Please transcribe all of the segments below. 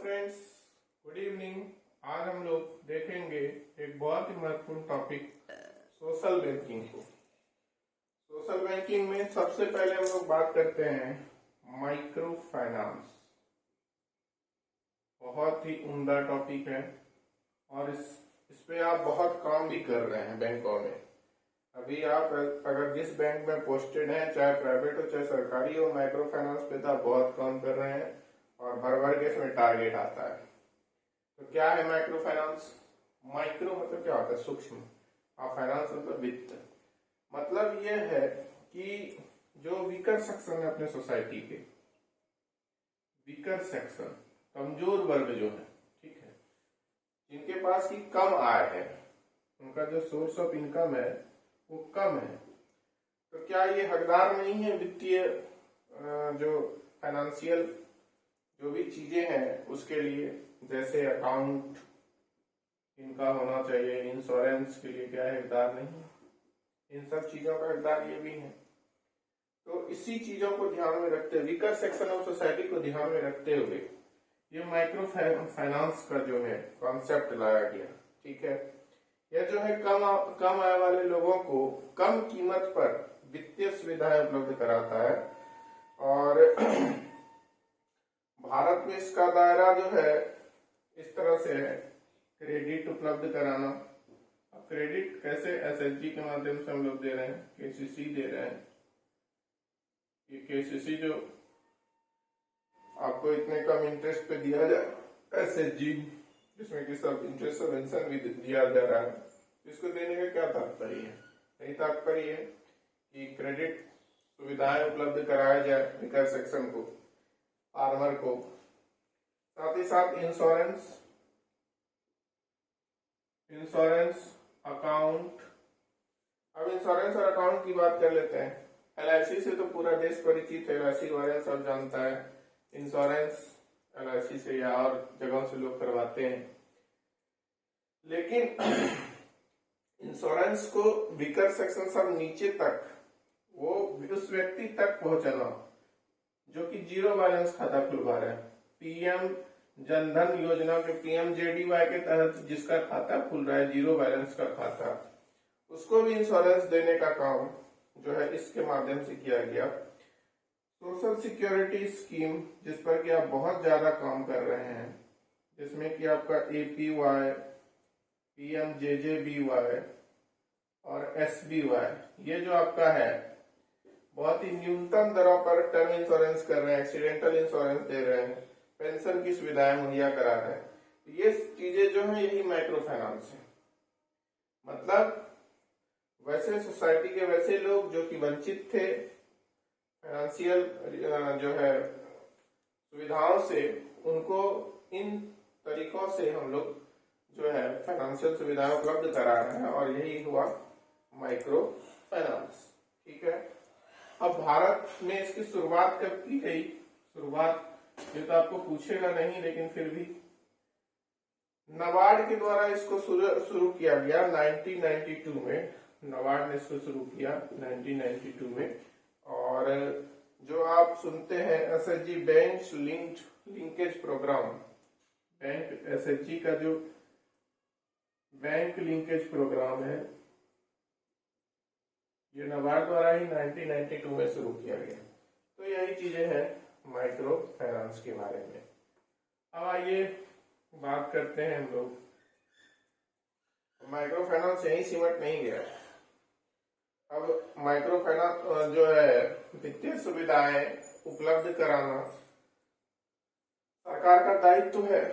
Friends, good evening. आज हम लोग देखेंगे एक बहुत ही महत्वपूर्ण टॉपिक, सोशल बैंकिंग को। सोशल बैंकिंग में सबसे पहले हम लोग बात करते हैं माइक्रो फाइनेंस। बहुत ही उम्दा टॉपिक है और इस पे आप बहुत काम भी कर रहे हैं बैंकों में। अभी आप अगर जिस बैंक में पोस्टेड हैं, चाहे प्राइवेट हो चाहे सरकारी हो, माइक्रो फाइनेंस पे तो आप बहुत काम कर रहे हैं और भर भर के इसमें टारगेट आता है। तो क्या है माइक्रो फाइनेंस? माइक्रो मतलब क्या होता है? सूक्ष्म। और फाइनेंस मतलब वित्त। मतलब यह है कि जो वीकर सेक्शन है अपने सोसाइटी के, वीकर सेक्शन, कमजोर वर्ग जो है, ठीक है, जिनके पास की कम आय है, उनका जो सोर्स ऑफ इनकम है वो कम है, तो क्या ये हकदार नहीं है वित्तीय जो फाइनेंशियल जो भी चीजें हैं उसके लिए? जैसे अकाउंट इनका होना चाहिए, इंश्योरेंस के लिए क्या है हकदार नहीं है? इन सब चीजों का हकदार ये भी है। तो इसी चीजों को ध्यान में रखते हुए, वीकर सेक्शन ऑफ सोसाइटी को ध्यान में रखते हुए ये माइक्रो फाइनेंस का जो है कॉन्सेप्ट लाया गया। ठीक है, यह जो है कम आय वाले लोगों को कम कीमत पर वित्तीय सुविधाएं उपलब्ध कराता है। और भारत में इसका दायरा जो है इस तरह से है, क्रेडिट उपलब्ध कराना। अब क्रेडिट कैसे? एसएचजी के माध्यम से हम लोग दे रहे हैं, केसीसी दे रहे हैं। ये केसीसी जो आपको इतने कम इंटरेस्ट पे दिया जाए, एसएचजी जिसमें कि सब इंटरेस्ट सब्वेंशन भी दिया जा रहा है, इसको देने का क्या तात्पर्य है? यही तात्पर्य है कि क्रेडिट सुविधाएं उपलब्ध कराया जाए वीकर सेक्शन को, फार्मर को। साथ ही साथ इंश्योरेंस अकाउंट। अब इंश्योरेंस और अकाउंट की बात कर लेते हैं। एलआईसी से तो पूरा देश परिचित है, एलआईसी के बारे में सब जानता है। इंश्योरेंस एलआईसी से या और जगहों से लोग करवाते हैं, लेकिन इंश्योरेंस को वीकर सेक्शन सब नीचे तक, वो उस व्यक्ति तक पहुंचना जो कि जीरो बैलेंस खाता खुलवा रहे हैं। पीएम जनधन योजना के पीएमजेडीवाई के तहत जिसका खाता खुल रहा है, जीरो बैलेंस का खाता, उसको भी इंश्योरेंस देने का काम जो है इसके माध्यम से किया गया। सोशल सिक्योरिटी स्कीम, जिस पर कि आप बहुत ज्यादा काम कर रहे हैं, जिसमें कि आपका एपीवाई, पीएमजेजेबीवाई और एसबीवाई, ये जो आपका है बहुत ही न्यूनतम दरों पर टर्म इंश्योरेंस कर रहे हैं, एक्सीडेंटल इंश्योरेंस दे रहे हैं, पेंशन की सुविधाएं मुहैया करा रहे हैं। ये चीजें जो है यही माइक्रो फाइनेंस है। मतलब वैसे सोसाइटी के वैसे लोग जो कि वंचित थे फाइनेंशियल जो है सुविधाओं से, उनको इन तरीकों से हम लोग जो है फाइनेंशियल सुविधाएं उपलब्ध करा रहे हैं, और यही हुआ माइक्रो फाइनेंस। ठीक है, अब भारत में इसकी शुरुआत कब की गई? शुरुआत ये तो आपको पूछेगा नहीं, लेकिन फिर भी नाबार्ड के द्वारा इसको शुरू किया गया 1992 में। नाबार्ड ने इसको शुरू किया 1992 में। और जो आप सुनते हैं SHG, bank linkage programme, bank SHG का जो बैंक लिंकेज प्रोग्राम है, ये नाबार्ड द्वारा ही 1992 में शुरू किया गया। तो यही चीजें हैं माइक्रो फाइनेंस के बारे में। अब आइए बात करते हैं हम लोग। माइक्रो फाइनेंस यही सिमट नहीं गया। अब माइक्रो फाइनेंस जो है वित्तीय सुविधाएं उपलब्ध कराना सरकार का दायित्व है।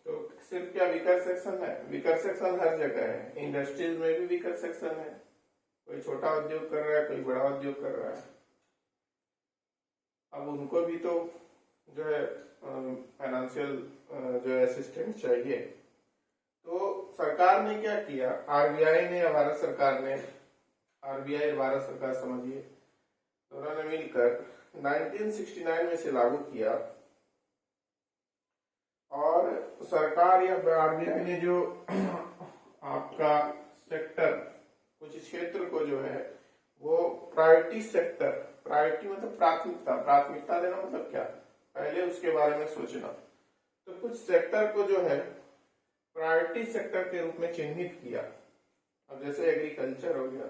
तो सिर्फ क्या वीकर सेक्शन है? वीकर सेक्शन हर जगह है। इंडस्ट्रीज में भी वीकर सेक्शन है, कोई छोटा उद्योग कर रहा है, कोई बड़ा उद्योग कर रहा है। अब उनको भी तो जो है फाइनेंशियल जो है असिस्टेंस चाहिए। तो सरकार ने क्या किया? आरबीआई ने, भारत सरकार ने, आरबीआई भारत सरकार समझिए, दोनों ने मिलकर 1969 में से लागू किया। और सरकार या आरबीआई ने जो आपका सेक्टर, कुछ क्षेत्र को जो है वो प्रायोरिटी सेक्टर, प्रायोरिटी मतलब प्राथमिकता, प्राथमिकता देना मतलब क्या? पहले उसके बारे में सोचना। तो कुछ सेक्टर को जो है प्रायोरिटी सेक्टर के रूप में चिन्हित किया। अब जैसे एग्रीकल्चर हो गया,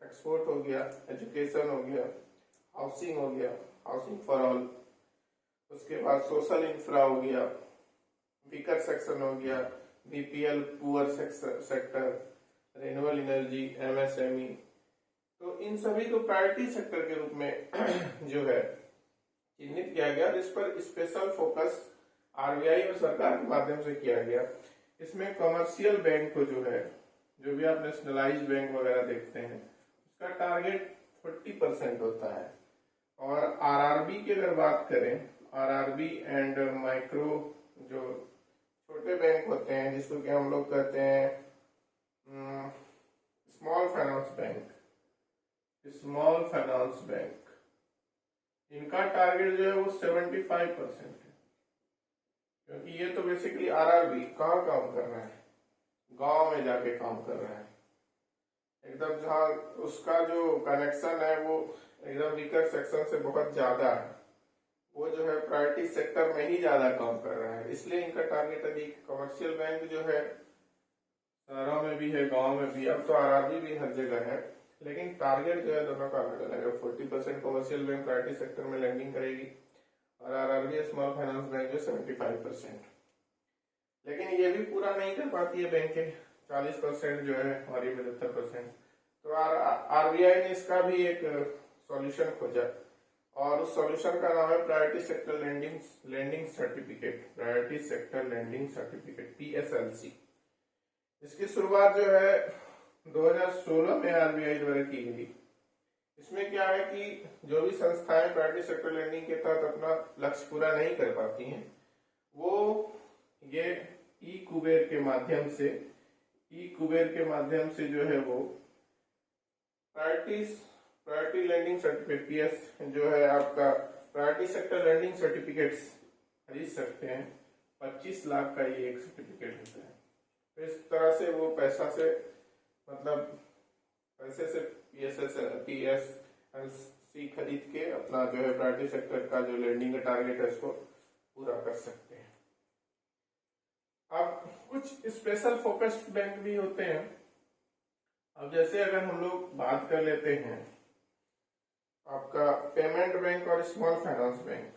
एक्सपोर्ट हो गया, एजुकेशन हो गया, हाउसिंग हो गया, हाउसिंग फॉर ऑल, उसके बाद सोशल इंफ्रा हो गया, वीकर सेक्शन हो गया, BPL poor sector, renewable energy, MSME. तो इन सभी को प्रायोरिटी सेक्टर के रूप में जो है चिन्हित किया गया। इस पर स्पेशल फोकस आरबीआई और सरकार के माध्यम से किया गया। इसमें कमर्शियल बैंक को जो है, जो भी आप नेशनलाइज्ड बैंक वगैरह देखते हैं, उसका टारगेट 40% होता है। और आरआरबी की अगर बात करें, आरआरबी एंड माइक्रो, जो छोटे बैंक होते हैं जिसको कि हम लोग कहते हैं small finance bank, small finance bank, इनका टारगेट जो है वो 75% है। क्योंकि ये तो बेसिकली आरआरबी कहाँ काम कर रहा है, गांव में जाके काम कर रहा है, एकदम जहाँ उसका जो कनेक्शन है वो एकदम वीकर सेक्शन से बहुत ज्यादा है, वो जो है प्रायोरिटी सेक्टर में ही ज्यादा काम कर रहा है। इसलिए इनका टारगेट अधिक। कमर्शियल बैंक जो है शहरों में भी है, गांव में भी, अब तो आरआरबी भी हर जगह है, लेकिन टारगेट जो है दोनों का अलग अलग है। 40% कमर्शियल बैंक प्रायोरिटी सेक्टर में लैंडिंग करेगी और आरआरबी स्मॉल फाइनेंस बैंक जो 75%। लेकिन ये भी पूरा नहीं कर पाती है बैंकें, 40% जो है और ये 75%। तो आरबीआई ने इसका भी एक सॉल्यूशन खोजा और उस सॉल्यूशन का नाम है priority sector lending certificate, priority sector lending certificate, PSLC। इसकी शुरुआत जो है 2016 में आरबीआई द्वारा की गई। इसमें क्या है कि जो भी संस्थाएं प्रायोरिटी सेक्टर लैंडिंग के तहत अपना लक्ष्य पूरा नहीं कर पाती हैं, वो ये ई कुबेर के माध्यम से जो है वो प्रायोरिटी लैंडिंग सर्टिफिकेट, PS जो है आपका प्रायोरिटी सेक्टर लैंडिंग सर्टिफिकेट्स खरीद सकते हैं। 25 लाख का ये एक सर्टिफिकेट होता है। तो इस तरह से वो पैसे से PSLC खरीद के अपना जो है प्रायोरिटी सेक्टर का जो लैंडिंग का टारगेट है उसको पूरा कर सकते हैं। अब कुछ स्पेशल फोकस्ड बैंक भी होते हैं। अब जैसे अगर हम लोग बात कर लेते हैं आपका पेमेंट बैंक और small finance bank,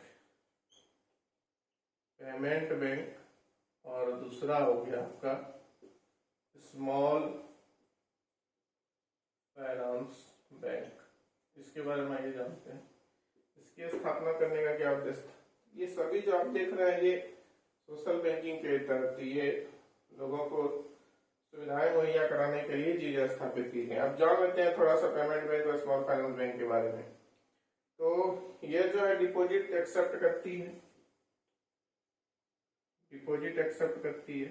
payment bank और दूसरा हो गया आपका स्मॉल फाइनेंस बैंक। इसके बारे में ये जानते हैं, इसकी स्थापना करने का क्या उद्देश्य। ये सभी जो आप देख रहे हैं ये सोशल बैंकिंग के तहत ये लोगों को सुविधाएं मुहैया कराने के लिए चीजें स्थापित की गई। अब जान लेते हैं थोड़ा सा पेमेंट बैंक और स्मॉल फाइनेंस बैंक के बारे में। तो ये जो है डिपॉजिट एक्सेप्ट करती है, डिपॉजिट एक्सेप्ट करती है,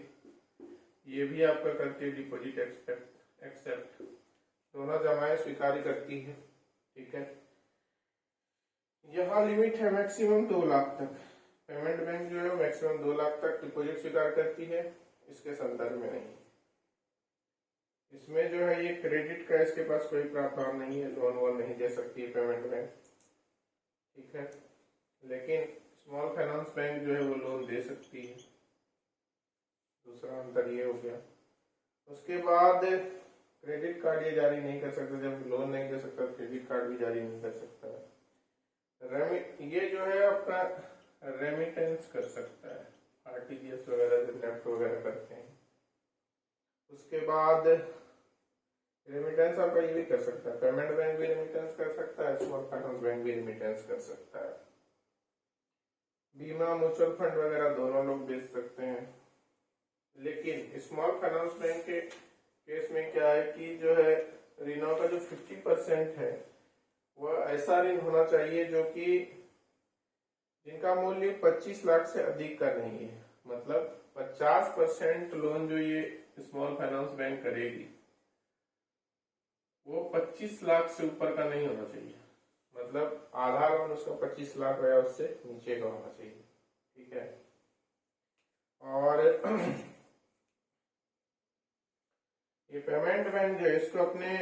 ये भी आपका करती है डिपॉजिट एक्सेप्ट, दोनों जमाएं स्वीकार करती है। ठीक है, यहाँ लिमिट है मैक्सिमम 2 लाख तक। पेमेंट बैंक जो है मैक्सिमम 2 लाख तक डिपॉजिट स्वीकार करती है, इसके संदर्भ में नहीं। इसमें जो है ये क्रेडिट का इसके पास कोई प्रावधान नहीं है, लोन वोन नहीं दे सकती है पेमेंट बैंक। ठीक है, लेकिन स्मॉल फाइनेंस बैंक जो है वो लोन दे सकती है। दूसरा अंतर ये हो गया। उसके बाद क्रेडिट कार्ड ये जारी नहीं कर सकता, जब लोन नहीं दे सकता क्रेडिट कार्ड भी जारी नहीं कर सकता। ये जो है आपका रेमिटेंस कर सकता है, RTGS वगैरह जो नेफ्ट वगैरह करते हैं। उसके बाद रेमिटेंस आपका ये भी कर सकता है, पेमेंट बैंक भी रेमिटेंस कर सकता है, स्मॉल फाइनेंस बैंक भी रेमिटेंस कर सकता है। बीमा म्यूचुअल फंड वगैरह दोनों लोग बेच सकते हैं। लेकिन स्मॉल फाइनेंस बैंक के केस में क्या है कि जो है ऋणों का जो 50% है वह ऐसा ऋण होना चाहिए जो कि जिनका मूल्य 25 लाख से अधिक का नहीं है। मतलब 50% लोन जो ये स्मॉल फाइनेंस बैंक करेगी वो 25 लाख से ऊपर का नहीं होना चाहिए। मतलब आधा लोन उसका 25 लाख या उससे नीचे का होना चाहिए। ठीक है, और ये पेमेंट बैंक जो है इसको अपने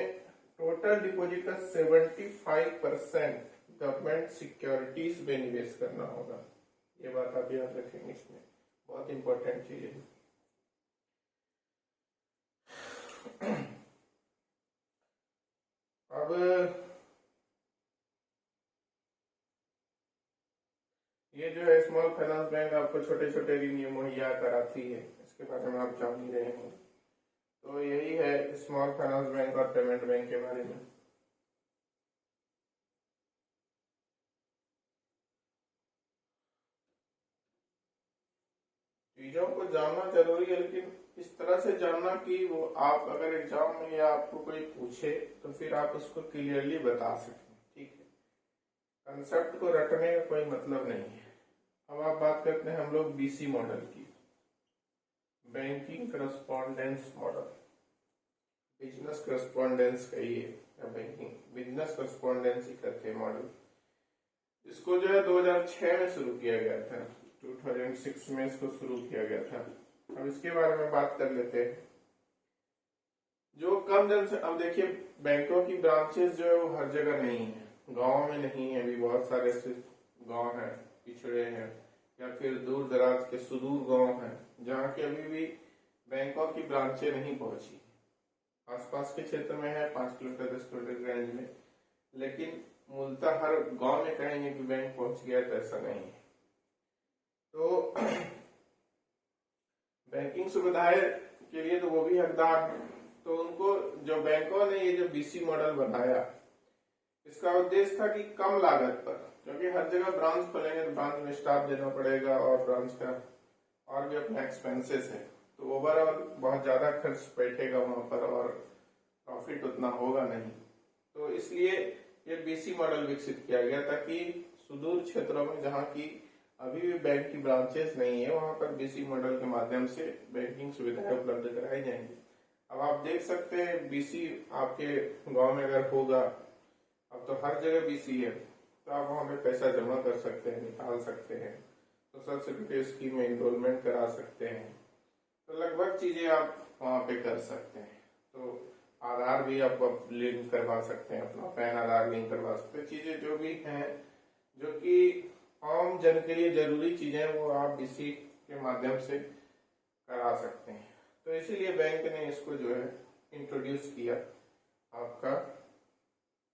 टोटल डिपॉजिट का 75% गवर्नमेंट सिक्योरिटीज में निवेश करना होगा। ये बात आप याद रखेंगे इसमें। बहुत इंपॉर्टेंट चीज है। अब ये जो है स्मॉल फाइनेंस बैंक आपको छोटे छोटे ऋण मुहैया कराती है, इसके बारे में आप जान ही रहे हैं। तो यही है स्मॉल फाइनेंस बैंक और पेमेंट बैंक के बारे में। चीजों को जानना जरूरी है, लेकिन इस तरह से जानना कि वो आप अगर एग्जाम में या आपको कोई पूछे तो फिर आप उसको क्लियरली बता सकें। ठीक है, कंसेप्ट को रटने का कोई मतलब नहीं है। अब आप बात करते हैं हम लोग बीसी मॉडल की, banking correspondence model, business correspondence कहिए या बैंकिंग बिजनेस करस्पॉन्डेंस ही करते हैं मॉडल। इसको जो है 2006 में शुरू किया गया था, 2006 में इसको शुरू किया गया था। अब इसके बारे में बात कर लेते हैं। जो कम जन से, अब देखिए बैंकों की ब्रांचेस जो है वो हर जगह नहीं है, गाँव में नहीं है, अभी बहुत सारे ऐसे गाँव हैं पिछड़े हैं या फिर दूर दराज के सुदूर गांव हैं जहाँ के अभी भी बैंकों की ब्रांचें नहीं पहुंची। आसपास के क्षेत्र में है 5 किलोमीटर 10 किलोमीटर रेंज में, लेकिन मूलतः हर गांव में कहेंगे कि बैंक पहुंच गया तो ऐसा नहीं है। तो बैंकिंग सुविधाएं के लिए तो वो भी हकदार, तो उनको जो बैंकों ने ये जो बीसी मॉडल बनाया, इसका उद्देश्य था कि कम लागत पर, क्योंकि हर जगह ब्रांच खोलेंगे तो ब्रांच में स्टाफ देना पड़ेगा और ब्रांच का और भी अपना एक्सपेंसेस है, तो ओवरऑल बहुत ज्यादा खर्च बैठेगा वहां पर और प्रॉफिट उतना होगा नहीं। तो इसलिए ये बीसी मॉडल विकसित किया गया ताकि सुदूर क्षेत्रों में जहाँ की अभी भी बैंक की ब्रांचेस नहीं है वहां पर बीसी मॉडल के माध्यम से बैंकिंग सुविधाएं उपलब्ध कराई जाएंगी। अब आप देख सकते हैं बीसी आपके गाँव में अगर होगा, अब तो हर जगह बीसी है, तो आप वहां पे पैसा जमा कर सकते हैं, निकाल सकते हैं, सोशल सिक्योरिटी स्कीम में इनरोलमेंट करा सकते हैं, तो लगभग चीजें आप वहां पे कर सकते हैं। तो आधार भी आप लिंक करवा सकते हैं, अपना पैन आधार लिंक करवा सकते हैं। चीजें जो भी हैं जो कि आम जन के लिए जरूरी चीजें वो आप बीसी के माध्यम से करा सकते हैं। तो इसीलिए बैंक ने इसको जो है इंट्रोड्यूस किया आपका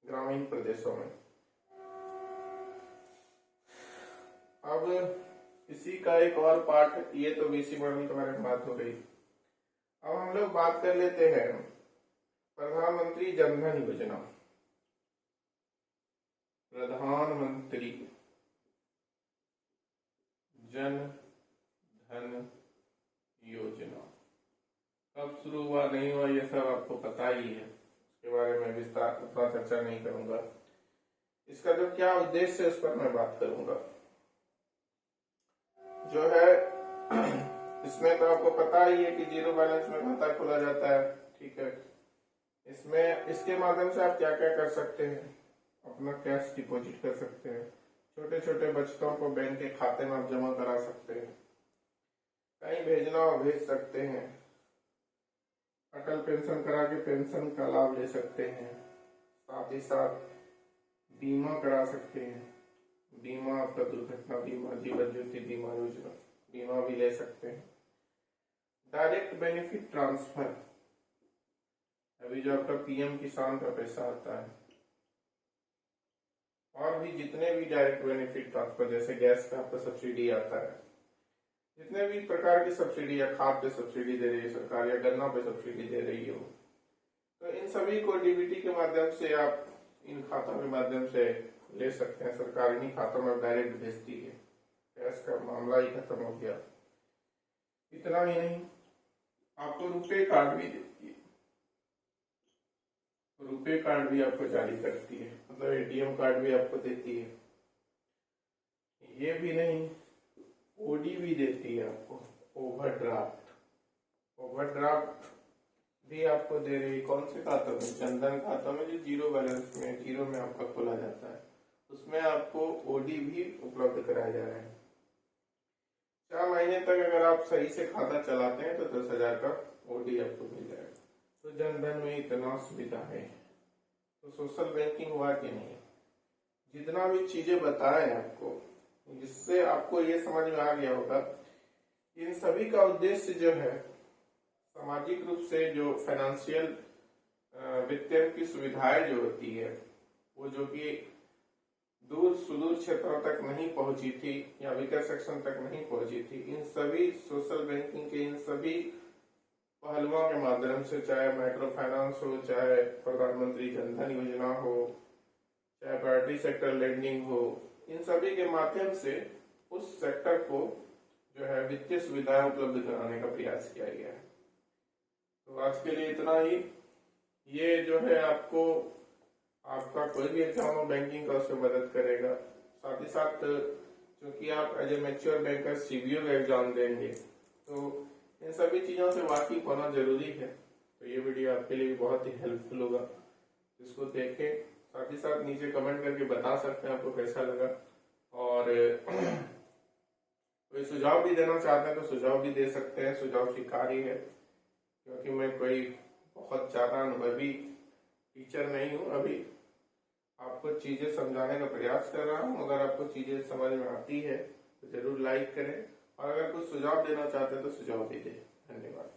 ग्रामीण प्रदेशों में। अब इसी का एक और पार्ट, ये तो बीसी मॉडल के बारे में बात हो गई। अब हम लोग बात कर लेते हैं प्रधानमंत्री जन धन योजना। प्रधानमंत्री जन धन योजना कब शुरू हुआ नहीं हुआ ये सब आपको पता ही है, इसके बारे में विस्तार उतना चर्चा नहीं करूंगा। इसका जो क्या उद्देश्य है उस पर मैं बात करूंगा। जो है इसमें तो आपको पता ही है कि जीरो बैलेंस में खाता खोला जाता है। ठीक है, इसमें इसके माध्यम से आप क्या क्या कर सकते हैं, अपना कैश डिपॉजिट कर सकते हैं, छोटे छोटे बचतों को बैंक के खाते में आप जमा करा सकते हैं, कहीं भेजना हो भेज सकते हैं, अटल पेंशन करा के पेंशन का लाभ ले सकते हैं, साथ ही साथ बीमा करा सकते हैं, बीमा आपका दुर्घटना बीमा, जीवन ज्योति बीमा योजना बीमा भी ले सकते हैं। डायरेक्ट बेनिफिट ट्रांसफर, अभी जो आपका पीएम किसान का पैसा आता है, और भी जितने भी डायरेक्ट बेनिफिट ट्रांसफर, जैसे गैस का आपका सब्सिडी आता है, जितने भी प्रकार की सब्सिडी या खाद पे सब्सिडी दे रही है सरकार या गन्ना पे सब्सिडी दे रही हो, तो इन सभी को डीबीटी के माध्यम से आप इन खातों के माध्यम से ले सकते हैं। सरकार इन्हीं खातों में डायरेक्ट भेजती है, कैश का मामला ही खत्म हो गया। इतना ही नहीं, आपको रुपे कार्ड भी देती है, रुपे कार्ड भी आपको जारी करती है, मतलब एटीएम कार्ड भी आपको देती है। ये भी नहीं, ओडी भी देती है आपको, ओवरड्राफ्ट, ओवरड्राफ्ट भी आपको दे रही है। कौन से खातों में? जनधन खातों में, जो जीरो बैलेंस में, जीरो में आपका खोला जाता है, उसमें आपको ओडी भी उपलब्ध कराया जा रहा है। 4 महीने तक अगर आप सही से खाता चलाते हैं तो 10,000 का ओडी आपको मिल जाएगा। तो जनधन में इतना सुविधा है, तो सोशल बैंकिंग हुआ कि नहीं? जितना भी चीजें बताएं आपको, जिससे आपको ये समझ में आ गया होगा इन सभी का उद्देश्य जो है सामाजिक रूप से जो फाइनेंशियल वित्तीय की सुविधाएं जो होती है वो जो कि दूर सुदूर क्षेत्रों तक नहीं पहुंची थी या वीकर सेक्शन तक नहीं पहुंची थी, इन सभी सोशल बैंकिंग के इन सभी पहलुओं के माध्यम से, चाहे माइक्रो फाइनेंस हो, चाहे प्रधानमंत्री जनधन योजना हो, चाहे प्रायोरिटी सेक्टर लेंडिंग हो, इन सभी के माध्यम से उस सेक्टर को जो है वित्तीय सुविधाएं उपलब्ध कराने का प्रयास किया गया है। तो आज के लिए इतना ही। ये जो है आपको आपका कोई भी एग्जाम हो बैंकिंग का उसमें मदद करेगा। साथ ही साथ क्योंकि आप as a mature banker CBO का एग्जाम देंगे तो इन सभी चीजों से वाकिफ होना जरूरी है। तो ये वीडियो आपके लिए बहुत ही हेल्पफुल होगा, इसको देखें। साथ ही साथ नीचे कमेंट करके बता सकते हैं आपको कैसा लगा, और कोई सुझाव भी देना चाहते हैं तो सुझाव भी दे सकते हैं, सुझाव स्वीकार्य है। क्योंकि मैं कोई बहुत ज्यादा अनुभवी टीचर नहीं हूँ, अभी आपको चीजें समझाने का प्रयास कर रहा हूँ। अगर आपको चीजें समझ में आती है तो जरूर लाइक करें, और अगर कुछ सुझाव देना चाहते हैं तो सुझाव भी दें। धन्यवाद।